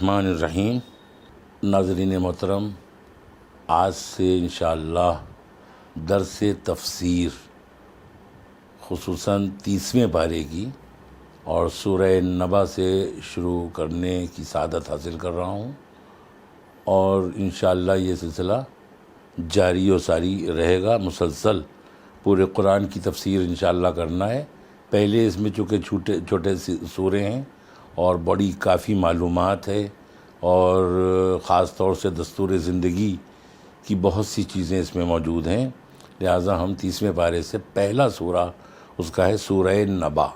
الرحمن الرحیم۔ ناظرین محترم، آج سے انشاءاللہ درس تفسیر خصوصاً 30ویں پارے کی اور سورہ نبا سے شروع کرنے کی سعادت حاصل کر رہا ہوں، اور انشاءاللہ یہ سلسلہ جاری و ساری رہے گا۔ مسلسل پورے قرآن کی تفسیر انشاءاللہ کرنا ہے۔ پہلے اس میں چونکہ چھوٹے سورے ہیں اور بڑی کافی معلومات ہے، اور خاص طور سے دستور زندگی کی بہت سی چیزیں اس میں موجود ہیں، لہٰذا ہم 30ویں پارے سے پہلا سورہ اس کا ہے سورہ نبا۔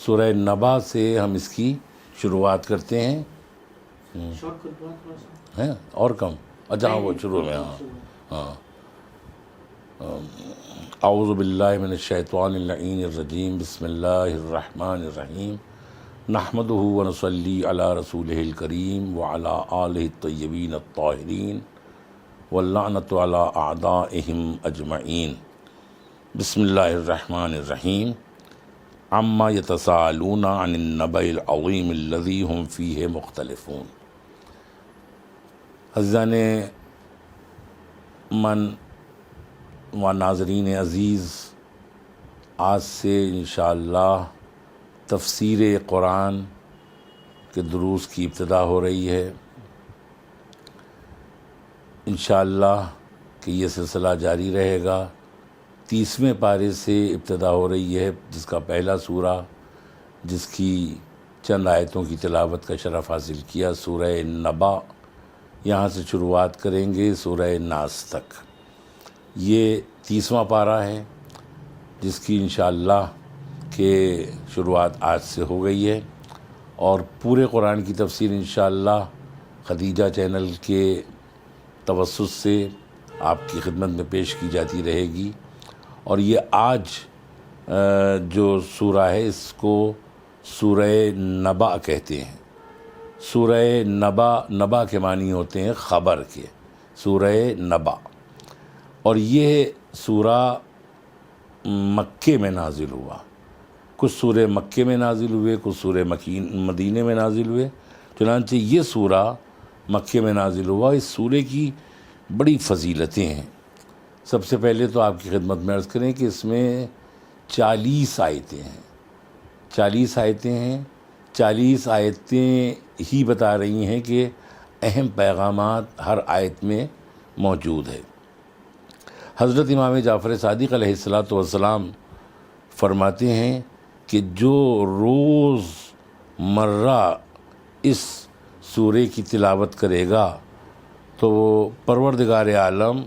سورہ نبا سے ہم اس کی شروعات کرتے ہیں۔ ہیں اور کم؟ اچھا وہ شروع میں ہاں اعوذ باللہ من الشیطان اللعین الرجیم، بسم اللہ الرحمن الرحیم، نحمدہ ونصلی علی رسولہ الکریم وعلی آلہ الطیبین الطاہرین واللعنۃ علی اعدائہم اجمعین۔ بسم اللہ الرحمن الرحیم۔ عما یتساءلون عن النبأ العظیم الذی هم فیہ مختلفون۔ عزیزان من و ناظرین عزیز، آج سے انشاءاللہ تفسیر قرآن کے دروس کی ابتدا ہو رہی ہے۔ انشاءاللہ کہ یہ سلسلہ جاری رہے گا۔ 30ویں پارے سے ابتدا ہو رہی ہے، جس کا پہلا سورہ، جس کی چند آیتوں کی تلاوت کا شرف حاصل کیا، سورہ نبا۔ یہاں سے شروعات کریں گے سورہ ناس تک۔ یہ 30واں پارہ ہے، جس کی انشاءاللہ کہ شروعات آج سے ہو گئی ہے، اور پورے قرآن کی تفسیر انشاءاللہ خدیجہ چینل کے توسط سے آپ کی خدمت میں پیش کی جاتی رہے گی۔ اور یہ آج جو سورہ ہے، اس کو سورہ نبا کہتے ہیں۔ سورہ نبا کے معنی ہوتے ہیں خبر کے، سورہ نبا۔ اور یہ سورہ مکے میں نازل ہوا۔ کچھ سورے مکے میں نازل ہوئے، کچھ سورے مدینے میں نازل ہوئے، چنانچہ یہ سورہ مکے میں نازل ہوا۔ اس سورے کی بڑی فضیلتیں ہیں۔ سب سے پہلے تو آپ کی خدمت میں عرض کریں کہ اس میں 40 آیتیں ہیں۔ 40 آیتیں ہیں۔ 40 آیتیں ہی بتا رہی ہیں کہ اہم پیغامات ہر آیت میں موجود ہے۔ حضرت امام جعفر صادق علیہ السلام فرماتے ہیں کہ جو روز مرہ اس سورے کی تلاوت کرے گا تو پروردگار عالم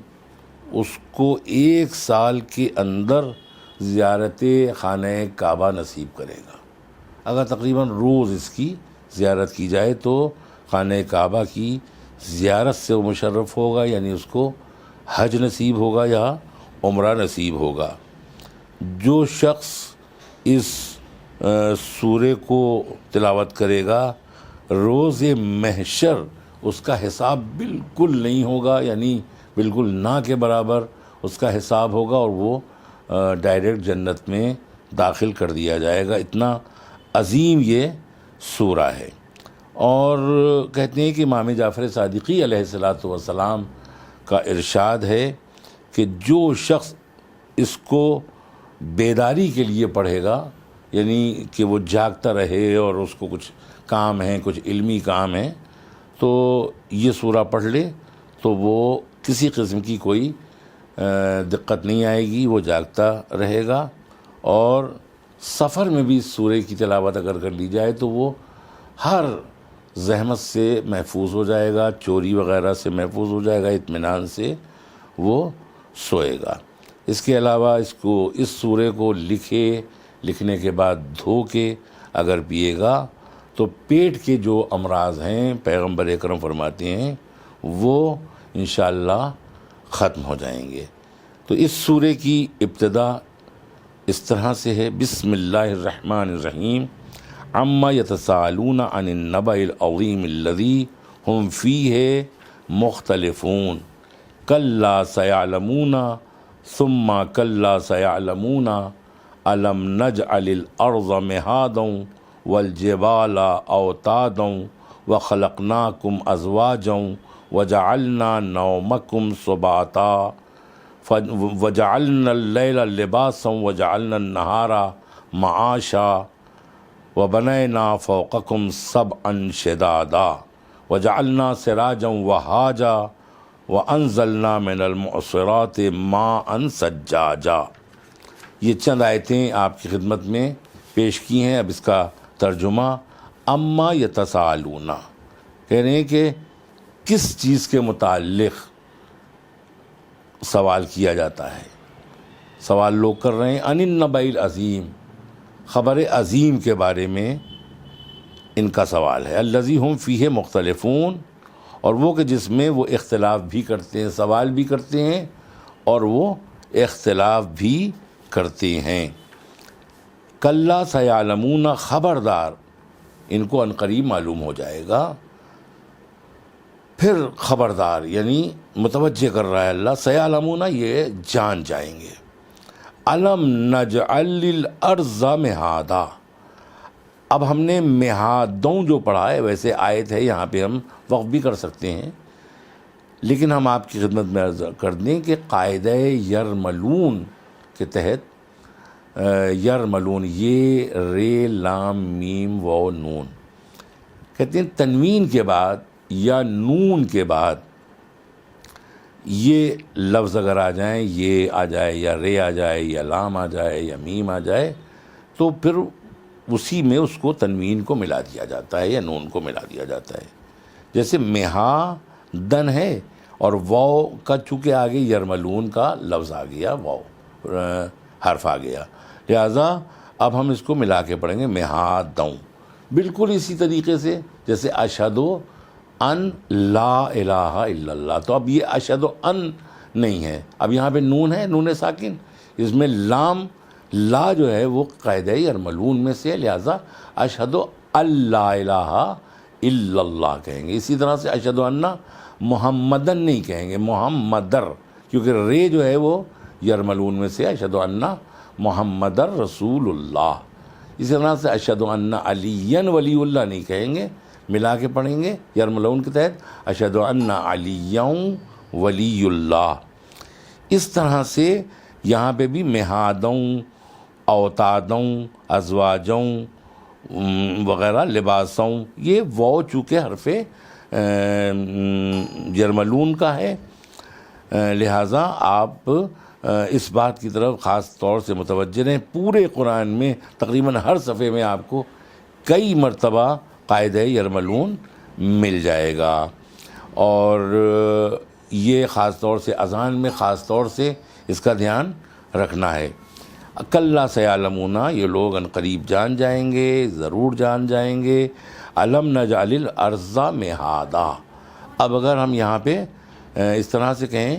اس کو 1 سال کے اندر زیارت خانہ کعبہ نصیب کرے گا۔ اگر تقریباً روز اس کی زیارت کی جائے تو خانہ کعبہ کی زیارت سے وہ مشرف ہوگا، یعنی اس کو حج نصیب ہوگا یا عمرہ نصیب ہوگا۔ جو شخص اس سورے کو تلاوت کرے گا، روز محشر اس کا حساب بالکل نہیں ہوگا، یعنی بالکل نہ کے برابر اس کا حساب ہوگا، اور وہ ڈائریکٹ جنت میں داخل کر دیا جائے گا۔ اتنا عظیم یہ سورہ ہے۔ اور کہتے ہیں کہ امام جعفر صادقی علیہ السلام کا ارشاد ہے کہ جو شخص اس کو بیداری کے لیے پڑھے گا، یعنی کہ وہ جاگتا رہے اور اس کو کچھ کام ہیں، کچھ علمی کام ہیں، تو یہ سورہ پڑھ لے تو وہ کسی قسم کی کوئی دقت نہیں آئے گی، وہ جاگتا رہے گا۔ اور سفر میں بھی اس سورے کی تلاوت اگر کر لی جائے تو وہ ہر زحمت سے محفوظ ہو جائے گا، چوری وغیرہ سے محفوظ ہو جائے گا، اطمینان سے وہ سوئے گا۔ اس کے علاوہ اس سورے کو لکھنے کے بعد دھو کے اگر پیے گا تو پیٹ کے جو امراض ہیں، پیغمبر اکرم فرماتے ہیں، وہ انشاءاللہ ختم ہو جائیں گے۔ تو اس سورے کی ابتدا اس طرح سے ہے، بسم اللہ الرحمن الرحیم، عما یتساءلون عن النبأ العظیم الذی هم فیہ مختلفون، کلا سیعلمون ثم کلا سیعلمون الم نجعل الارض مہادا والجبال اوتادا وخلقناکم ازواجا وجعلنا نومکم سباتا وجعلنا اللیل لباسا وجعلنا النہار معاشا وبنینا فوقکم سبعا شدادا وجعلنا سراجا وہاجا وانزلنا من المعصرات ماء ثجاجا۔ یہ چند آیتیں آپ کی خدمت میں پیش کی ہیں۔ اب اس کا ترجمہ اما یتساءلون، کہہ رہے ہیں کہ کس چیز کے متعلق سوال کیا جاتا ہے۔ سوال لوگ کر رہے ہیں عن النبأ العظیم، خبر عظیم کے بارے میں ان کا سوال ہے۔ الذی ہم فیہ مختلفون، اور وہ کہ جس میں وہ اختلاف بھی کرتے ہیں، سوال بھی کرتے ہیں اور وہ اختلاف بھی کرتے ہیں۔ کلا سیعلمون، خبردار ان کو عنقریب معلوم ہو جائے گا۔ پھر خبردار یعنی متوجہ کر رہا ہے اللہ، سیعلمون یہ جان جائیں گے۔ الم نجعل الارض مہادا، اب ہم نے مہادوں جو پڑھا ہے، ویسے آیت ہے یہاں پہ ہم وقف بھی کر سکتے ہیں، لیکن ہم آپ کی خدمت میں عرض کر دیں کہ قاعدہ یرملون کے تحت یرملون، یہ رے لام میم و نون، کہتے ہیں تنوین کے بعد یا نون کے بعد یہ لفظ اگر آ جائیں، یہ آ جائے یا رے آ جائے یا لام آ جائے یا میم آ جائے، تو پھر اسی میں اس کو تنوین کو ملا دیا جاتا ہے یا نون کو ملا دیا جاتا ہے۔ جیسے مہا دن ہے اور واو کا چونکہ آگے یرملون کا لفظ آ گیا، واو حرف آ گیا، لہذا اب ہم اس کو ملا کے پڑھیں گے مہادوں۔ بالکل اسی طریقے سے جیسے اشہد ان لا الہ الا اللہ، تو اب یہ اشہد ان نہیں ہے، اب یہاں پہ نون ہے، نون ساکن، اس میں لام لا جو ہے وہ قاعدہ یرملون میں سے ہے، لہذا اشہد اللہ الہ الا اللہ کہیں گے۔ اسی طرح سے اشہد ان محمدن نہیں کہیں گے، محمدر، کیونکہ رے جو ہے وہ یرملون میں سے، اشہد ان محمدر رسول اللہ۔ اسی طرح سے اشہد ان علی ولی اللہ نہیں کہیں گے، ملا کے پڑھیں گے یرملون کے تحت اشہد ان علی ولی اللہ۔ اس طرح سے یہاں پہ بھی مہادوں، اوتادوں، ازواجوں وغیرہ، لباسوں، یہ واو چونکہ حرف یرملون کا ہے، لہٰذا آپ اس بات کی طرف خاص طور سے متوجہ رہیں۔ پورے قرآن میں تقریباً ہر صفحے میں آپ کو کئی مرتبہ قاعدہ یرملون مل جائے گا، اور یہ خاص طور سے اذان میں خاص طور سے اس کا دھیان رکھنا ہے۔ کلا سیعلمون، یہ لوگ ان قریب جان جائیں گے، ضرور جان جائیں گے۔ الم نجعل الارض مہادا، اب اگر ہم یہاں پہ اس طرح سے کہیں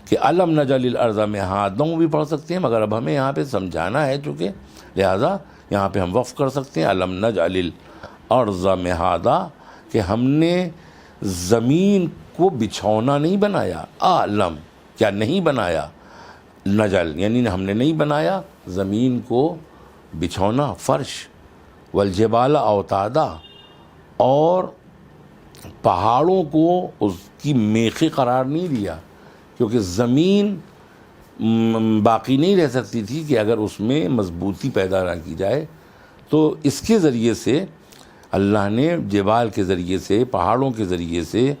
کہ الم نجعل الارض مہادوں بھی پڑھ سکتے ہیں، مگر اب ہمیں یہاں پہ سمجھانا ہے چونکہ، لہذا یہاں پہ ہم وقف کر سکتے ہیں الم نجعل الارض مہادا، کہ ہم نے زمین کو بچھونا نہیں بنایا، عالم کیا نہیں بنایا، نجل یعنی ہم نے نہیں بنایا زمین کو بچھونا، فرش، والجبال اوتادا، اور پہاڑوں کو اس کی میخیں قرار نہیں دیا، کیونکہ زمین باقی نہیں رہ سکتی تھی کہ اگر اس میں مضبوطی پیدا نہ کی جائے، تو اس کے ذریعے سے اللہ نے جبال کے ذریعے سے، پہاڑوں کے ذریعے سے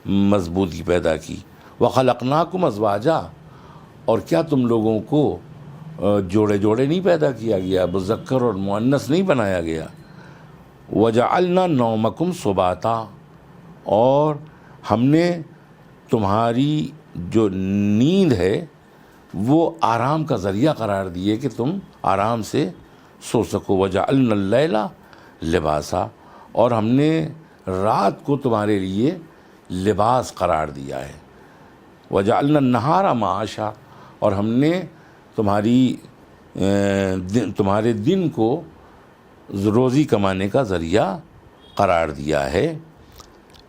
مضبوطی پیدا کی۔ وخلقناکم ازواجا، اور کیا تم لوگوں کو جوڑے جوڑے نہیں پیدا کیا گیا، مذکر اور مؤنث نہیں بنایا گیا۔ وجعلنا نومکم سباتا، اور ہم نے تمہاری جو نیند ہے وہ آرام کا ذریعہ قرار دیے کہ تم آرام سے سو سکو۔ وجعلنا اللیل لباسا، اور ہم نے رات کو تمہارے لیے لباس قرار دیا ہے۔ وجعلنا النہار معاشا، اور ہم نے تمہارے دن کو روزی کمانے کا ذریعہ قرار دیا ہے۔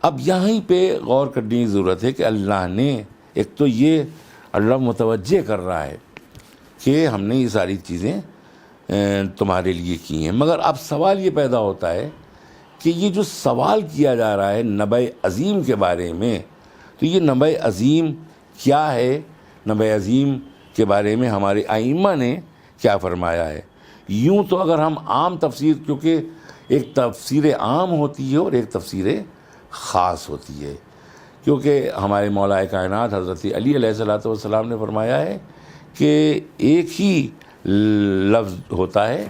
اب یہیں پہ غور کرنے کی ضرورت ہے کہ اللہ نے، ایک تو یہ اللہ متوجہ کر رہا ہے کہ ہم نے یہ ساری چیزیں تمہارے لیے کی ہیں، مگر اب سوال یہ پیدا ہوتا ہے کہ یہ جو سوال کیا جا رہا ہے نبع عظیم کے بارے میں، تو یہ نبع عظیم کیا ہے، نبع عظیم کے بارے میں ہمارے ائمہ نے کیا فرمایا ہے۔ یوں تو اگر ہم عام تفسیر، کیونکہ ایک تفسیر عام ہوتی ہے اور ایک تفسیر خاص ہوتی ہے، کیونکہ ہمارے مولا کائنات حضرت علی علیہ السلام نے فرمایا ہے کہ ایک ہی لفظ ہوتا ہے،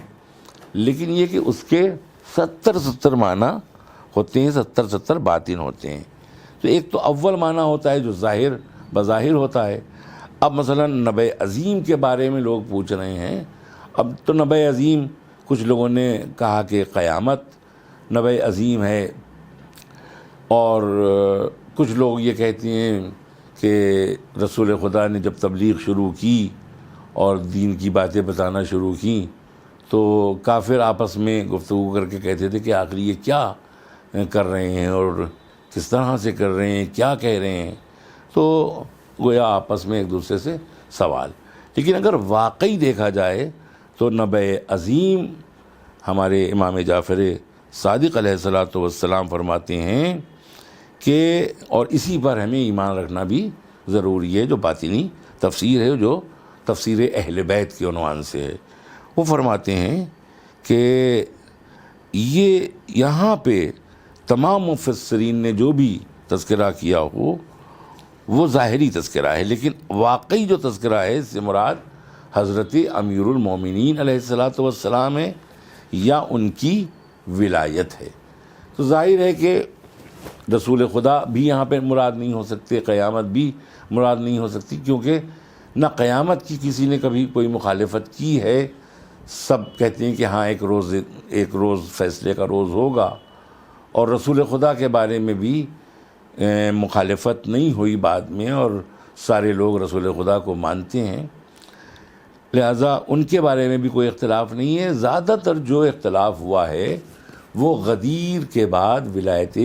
لیکن یہ کہ اس کے 70 معنی ہوتے ہیں، 70 باطن ہوتے ہیں۔ تو ایک تو اول معنی ہوتا ہے جو ظاہر بظاہر ہوتا ہے۔ اب مثلا نبع عظیم کے بارے میں لوگ پوچھ رہے ہیں، اب تو نبع عظیم کچھ لوگوں نے کہا کہ قیامت نبع عظیم ہے، اور کچھ لوگ یہ کہتے ہیں کہ رسول خدا نے جب تبلیغ شروع کی اور دین کی باتیں بتانا شروع کی تو کافر آپس میں گفتگو کر کے کہتے تھے کہ آخر یہ کیا کر رہے ہیں اور کس طرح سے کر رہے ہیں، کیا کہہ رہے ہیں، تو گویا آپس میں ایک دوسرے سے سوال۔ لیکن اگر واقعی دیکھا جائے تو نبع عظیم ہمارے امام جعفر صادق علیہ السلام فرماتے ہیں کہ، اور اسی پر ہمیں ایمان رکھنا بھی ضروری ہے، جو باطنی تفسیر ہے، جو تفسیر اہل بیت کے عنوان سے ہے، وہ فرماتے ہیں کہ یہ یہاں پہ تمام مفسرین نے جو بھی تذکرہ کیا ہو وہ ظاہری تذکرہ ہے، لیکن واقعی جو تذکرہ ہے اس سے مراد حضرت امیر المومنین علیہ السلام ہے یا ان کی ولایت ہے۔ تو ظاہر ہے کہ رسول خدا بھی یہاں پہ مراد نہیں ہو سکتے، قیامت بھی مراد نہیں ہو سکتی، کیونکہ نہ قیامت کی کسی نے کبھی کوئی مخالفت کی ہے۔ سب کہتے ہیں کہ ہاں ایک روز فیصلے کا روز ہوگا، اور رسول خدا کے بارے میں بھی مخالفت نہیں ہوئی بعد میں، اور سارے لوگ رسول خدا کو مانتے ہیں، لہذا ان کے بارے میں بھی کوئی اختلاف نہیں ہے۔ زیادہ تر جو اختلاف ہوا ہے وہ غدیر کے بعد ولایت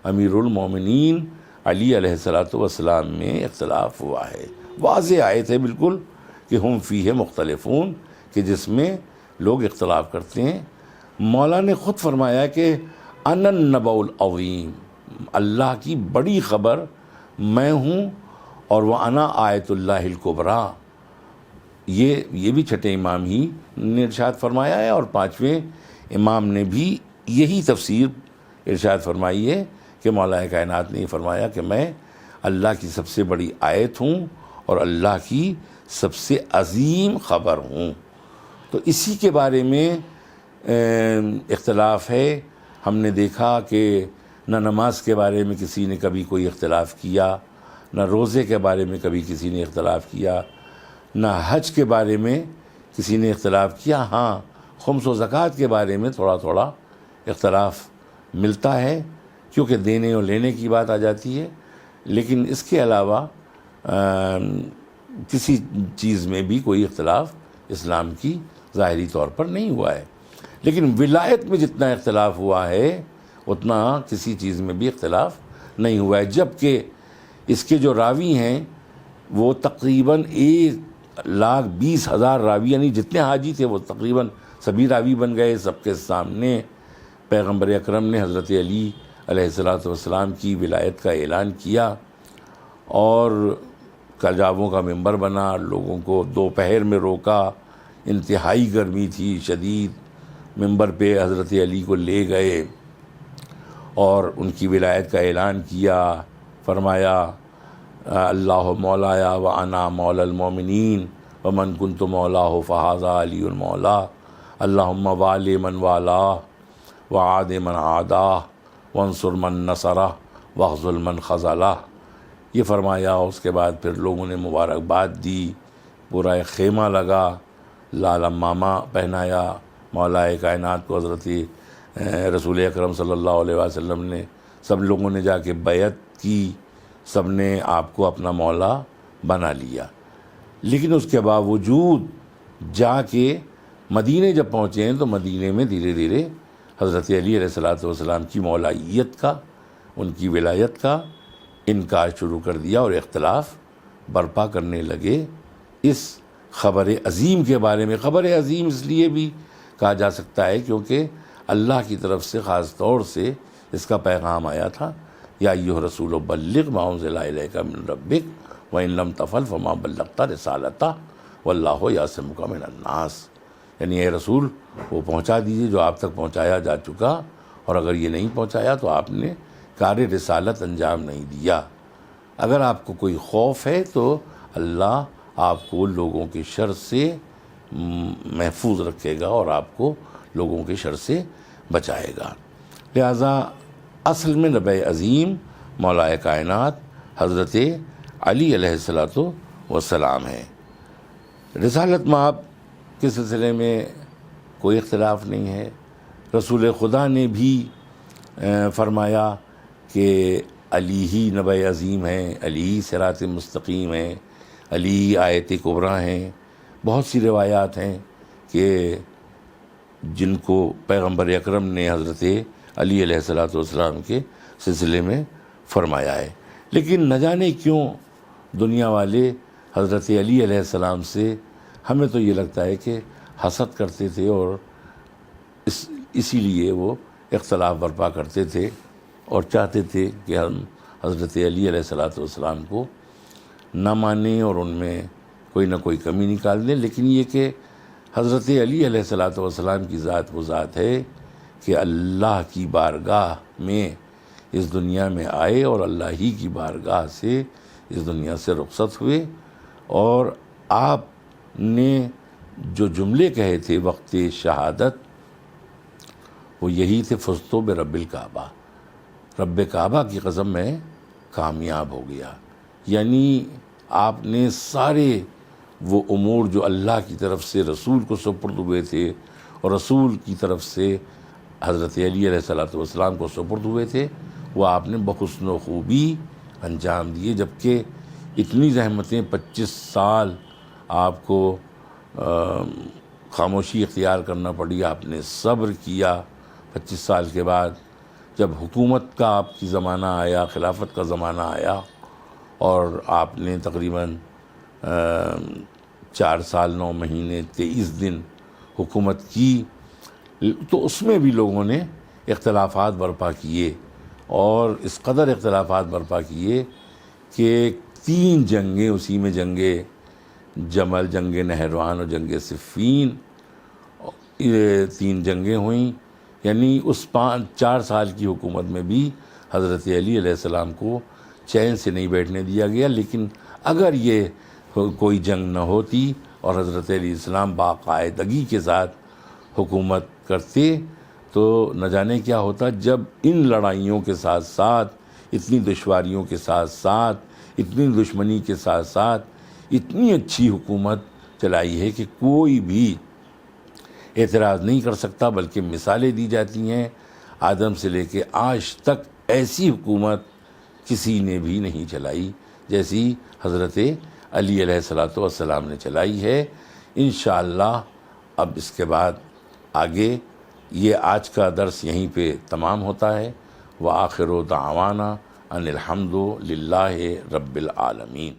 امیر المومنین علی علیہ السلام میں اختلاف ہوا ہے۔ واضح آیت ہے بالکل کہ ہم فیہ مختلفون، کہ جس میں لوگ اختلاف کرتے ہیں۔ مولا نے خود فرمایا کہ انا النبأ العظیم، اللہ کی بڑی خبر میں ہوں، اور وہ انا آیت اللہ الکبریٰ، یہ بھی چھٹے امام ہی نے ارشاد فرمایا ہے، اور پانچویں امام نے بھی یہی تفسیر ارشاد فرمائی ہے کہ مولا کائنات نے یہ فرمایا کہ میں اللہ کی سب سے بڑی آیت ہوں اور اللہ کی سب سے عظیم خبر ہوں۔ تو اسی کے بارے میں اختلاف ہے۔ ہم نے دیکھا کہ نہ نماز کے بارے میں کسی نے کبھی کوئی اختلاف کیا، نہ روزے کے بارے میں کبھی کسی نے اختلاف کیا، نہ حج کے بارے میں کسی نے اختلاف کیا۔ ہاں، خمس و زکوٰۃ کے بارے میں تھوڑا تھوڑا اختلاف ملتا ہے، کیونکہ دینے اور لینے کی بات آ جاتی ہے، لیکن اس کے علاوہ کسی چیز میں بھی کوئی اختلاف اسلام کی ظاہری طور پر نہیں ہوا ہے۔ لیکن ولایت میں جتنا اختلاف ہوا ہے اتنا کسی چیز میں بھی اختلاف نہیں ہوا ہے، جبکہ اس کے جو راوی ہیں وہ تقریباً 1,20,000 راوی، یعنی جتنے حاجی تھے وہ تقریباً سبھی راوی بن گئے۔ سب کے سامنے پیغمبر اکرم نے حضرت علی علیہ السلام کی ولایت کا اعلان کیا، اور کجاووں کا ممبر بنا، لوگوں کو دوپہر میں روکا، انتہائی گرمی تھی شدید، ممبر پہ حضرت علی کو لے گئے اور ان کی ولایت کا اعلان کیا، فرمایا اللہ مولایا و انا مولا المومنین ومن کنت مولاہ فہذا علی المولا اللہم والی من والاہ وعاد من عاداہ وانصر من نصرہ واخذل من خذلہ۔ یہ فرمایا، اس کے بعد پھر لوگوں نے مبارکباد دی، پورا ایک خیمہ لگا، لال امامہ پہنایا مولا کائنات کو، حضرت رسول اکرم صلی اللہ علیہ وسلم نے، سب لوگوں نے جا کے بیعت کی، سب نے آپ کو اپنا مولا بنا لیا۔ لیکن اس کے باوجود جا کے مدینے جب پہنچے ہیں تو مدینے میں دھیرے دھیرے حضرت علی علیہ السلام کی مولائیت کا، ان کی ولایت کا انکار شروع کر دیا، اور اختلاف برپا کرنے لگے اس خبر عظیم کے بارے میں۔ خبر عظیم اس لیے بھی کہا جا سکتا ہے کیونکہ اللہ کی طرف سے خاص طور سے اس کا پیغام آیا تھا، یا ایھا رسول بلغ ما انزل الیک من ربک وان لم تفعل فما بلغت رسالتہ واللہ یعصمک من الناس، یعنی اے رسول وہ پہنچا دیجیے جو آپ تک پہنچایا جا چکا، اور اگر یہ نہیں پہنچایا تو آپ نے کار رسالت انجام نہیں دیا۔ اگر آپ کو کوئی خوف ہے تو اللہ آپ کو لوگوں کے شر سے محفوظ رکھے گا اور آپ کو لوگوں کے شر سے بچائے گا۔ لہٰذا اصل میں نبی عظیم مولا کائنات حضرت علی علیہ السلام ہے۔ رسالت مآب کے سلسلے میں کوئی اختلاف نہیں ہے۔ رسول خدا نے بھی فرمایا کہ علی ہی نبی عظیم ہیں، علی ہی صراط مستقیم ہیں، علی ہی آیت کبریٰ ہیں۔ بہت سی روایات ہیں کہ جن کو پیغمبر اکرم نے حضرت علی علیہ السلام کے سلسلے میں فرمایا ہے، لیکن نہ جانے کیوں دنیا والے حضرت علی علیہ السلام سے، ہمیں تو یہ لگتا ہے کہ حسد کرتے تھے، اور اسی لیے وہ اختلاف برپا کرتے تھے اور چاہتے تھے کہ ہم حضرت علی علیہ السلام کو نہ مانیں اور ان میں کوئی نہ کوئی کمی نکال دیں۔ لیکن یہ کہ حضرت علی علیہ السلام کی ذات وہ ذات ہے کہ اللہ کی بارگاہ میں اس دنیا میں آئے اور اللہ ہی کی بارگاہ سے اس دنیا سے رخصت ہوئے، اور آپ نے جو جملے کہے تھے وقت شہادت وہ یہی تھے، فزت برب الکعبہ، رب کعبہ کی قسم میں کامیاب ہو گیا۔ یعنی آپ نے سارے وہ امور جو اللہ کی طرف سے رسول کو سپرد ہوئے تھے اور رسول کی طرف سے حضرت علی علیہ السلام کو سپرد ہوئے تھے، وہ آپ نے بحسن و خوبی انجام دیے، جبکہ اتنی زحمتیں 25 سال آپ کو خاموشی اختیار کرنا پڑی، آپ نے صبر کیا۔ 25 سال کے بعد جب حکومت کا آپ کی زمانہ آیا، خلافت کا زمانہ آیا، اور آپ نے تقریباً 4 سال 9 مہینے 23 دن حکومت کی، تو اس میں بھی لوگوں نے اختلافات برپا کیے، اور اس قدر اختلافات برپا کیے کہ 3 جنگیں، اسی میں جنگ جمل، جنگ نہروان اور جنگ صفین، یہ 3 جنگیں ہوئیں۔ یعنی اس 4 سال کی حکومت میں بھی حضرت علی علیہ السلام کو چین سے نہیں بیٹھنے دیا گیا۔ لیکن اگر یہ کوئی جنگ نہ ہوتی اور حضرت علیہ السلام باقاعدگی کے ساتھ حکومت کرتے تو نہ جانے کیا ہوتا۔ جب ان لڑائیوں کے ساتھ ساتھ، اتنی دشواریوں کے ساتھ ساتھ، اتنی دشمنی کے ساتھ ساتھ اتنی اچھی حکومت چلائی ہے کہ کوئی بھی اعتراض نہیں کر سکتا، بلکہ مثالیں دی جاتی ہیں آدم سے لے کے آج تک ایسی حکومت کسی نے بھی نہیں چلائی جیسی حضرت علی علیہ السلام نے چلائی ہے۔ انشاءاللہ اب اس کے بعد آگے یہ آج کا درس یہیں پہ تمام ہوتا ہے۔ وآخر دعوانا ان الحمد للہ رب العالمین۔